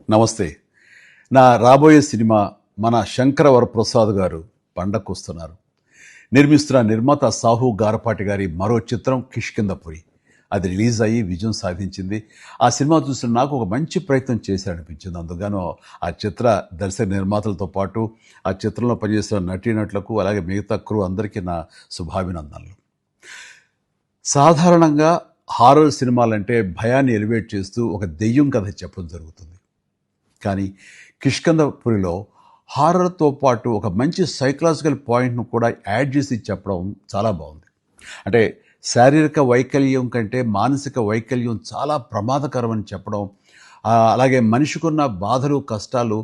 నమస్తే. నా రాబోయే సినిమా మన శంకర వరప్రసాద్ గారు పండక్కొస్తున్నారు. నిర్మిస్తున్న నిర్మాత సాహు గారపాటి గారి మరో చిత్రం 'కిష్కింధపురి'. అది రిలీజ్ అయ్యి విజయం సాధించింది. ఆ సినిమా చూసిన నాకు ఒక మంచి ప్రయత్నం చేశాడనిపించింది. అందుగాను ఆ చిత్ర దర్శక నిర్మాతలతో పాటు ఆ చిత్రంలో పనిచేస్తున్న నటీనటులకు అలాగే మిగతా క్రూ అందరికీ నా శుభాభినందనలు. సాధారణంగా హారర్ సినిమాలంటే భయాన్ని ఎలివేట్ చేస్తూ ఒక దెయ్యం కథ చెప్పడం జరుగుతుంది. కానీ 'కిష్కింధపురిలో' హారర్‌తో పాటు ఒక మంచి సైకలాజికల్ పాయింట్‌ను కూడా యాడ్ చేసి చెప్పడం చాలా బాగుంది. అంటే శారీరక వైకల్యం కంటే మానసిక వైకల్యం చాలా ప్రమాదకరమని చెప్పడం, అలాగే మనిషికున్న బాధలు, కష్టాలు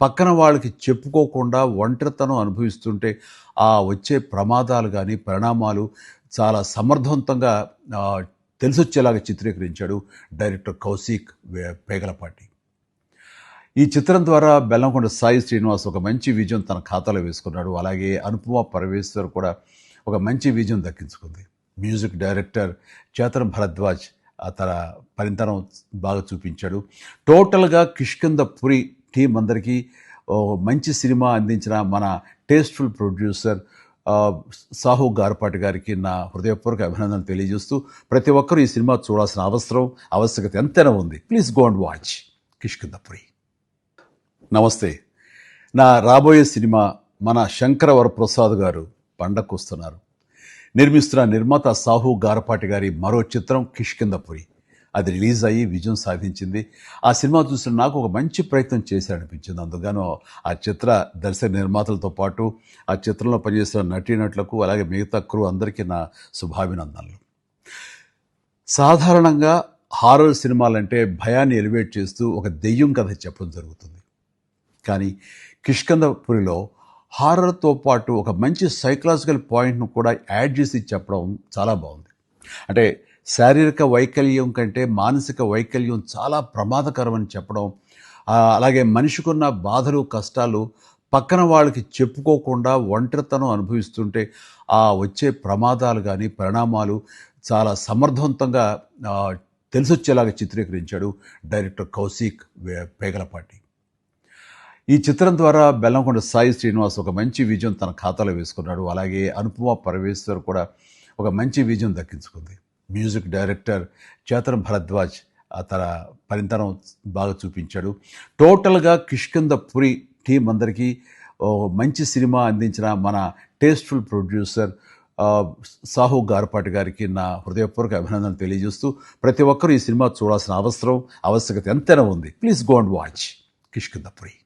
పక్కన వాళ్ళకి చెప్పుకోకుండా ఒంటరితనం అనుభవిస్తుంటే వచ్చే ప్రమాదాలు గానీ, పరిణామాలు చాలా సమర్థవంతంగా తెలిసొచ్చేలాగా చిత్రీకరించాడు డైరెక్టర్ కౌశిక్ పేగలపాటి. ఈ చిత్రం ద్వారా బెల్లంకొండ సాయి శ్రీనివాస్ ఒక మంచి విజయం తన ఖాతాలో వేసుకున్నాడు. అలాగే అనుపమ పరమేశ్వర్ కూడా ఒక మంచి విజయం దక్కించుకుంది. మ్యూజిక్ డైరెక్టర్ చేతన్ భరద్వాజ్ తన పనితనం బాగా చూపించాడు. టోటల్గా 'కిష్కింధపురి' టీం అందరికీ మంచి సినిమా అందించిన మన టేస్ట్ఫుల్ ప్రొడ్యూసర్ సాహు గారపాటి గారికి నా హృదయపూర్వక అభినందనలు తెలియజేస్తూ ప్రతి ఒక్కరూ ఈ సినిమా చూడాల్సిన ఆవశ్యకత ఎంతైనా ఉంది. Please go and watch 'Kishkindhapuri'. నమస్తే. నా రాబోయే సినిమా మన శంకర వరప్రసాద్ గారు పండక్కొస్తున్నారు. నిర్మిస్తున్న నిర్మాత సాహు గారపాటి గారి మరో చిత్రం 'కిష్కింధపురి'. అది రిలీజ్ అయ్యి విజయం సాధించింది. ఆ సినిమా చూసిన నాకు ఒక మంచి ప్రయత్నం చేశాడనిపించింది. అందుగాను ఆ చిత్ర దర్శక నిర్మాతలతో పాటు ఆ చిత్రంలో పనిచేస్తున్న నటీనటులకు అలాగే మిగతా క్రూ అందరికీ నా శుభాభినందనలు. సాధారణంగా హారర్ సినిమాలంటే భయాన్ని ఎలివేట్ చేస్తూ ఒక దెయ్యం కథ చెప్పడం జరుగుతుంది. కానీ 'కిష్కింధపురిలో' హారర్‌తో పాటు ఒక మంచి సైకలాజికల్ పాయింట్‌ను కూడా యాడ్ చేసి చెప్పడం చాలా బాగుంది. అంటే శారీరక వైకల్యం కంటే మానసిక వైకల్యం చాలా ప్రమాదకరమని చెప్పడం, అలాగే మనిషికున్న బాధలు, కష్టాలు పక్కన వాళ్ళకి చెప్పుకోకుండా ఒంటరితనం అనుభవిస్తుంటే వచ్చే ప్రమాదాలు కానీ, పరిణామాలు చాలా సమర్థవంతంగా తెలిసొచ్చేలాగా చిత్రీకరించాడు డైరెక్టర్ కౌశిక్ పేగలపాటి. ఈ చిత్రం ద్వారా బెల్లంకొండ సాయి శ్రీనివాస్ ఒక మంచి విజయం తన ఖాతాలో వేసుకున్నాడు. అలాగే అనుపమ పరమేశ్వర్ కూడా ఒక మంచి విజయం దక్కించుకుంది. మ్యూజిక్ డైరెక్టర్ చేతన్ భరద్వాజ్ తన పనితనం బాగా చూపించాడు. టోటల్గా 'కిష్కింధపురి' టీం అందరికీ మంచి సినిమా అందించిన మన టేస్ట్ఫుల్ ప్రొడ్యూసర్ సాహు గారపాటి గారికి నా హృదయపూర్వక అభినందనలు తెలియజేస్తూ ప్రతి ఒక్కరూ ఈ సినిమా చూడాల్సిన ఆవశ్యకత ఎంతైనా ఉంది. Please go and watch 'Kishkindhapuri'.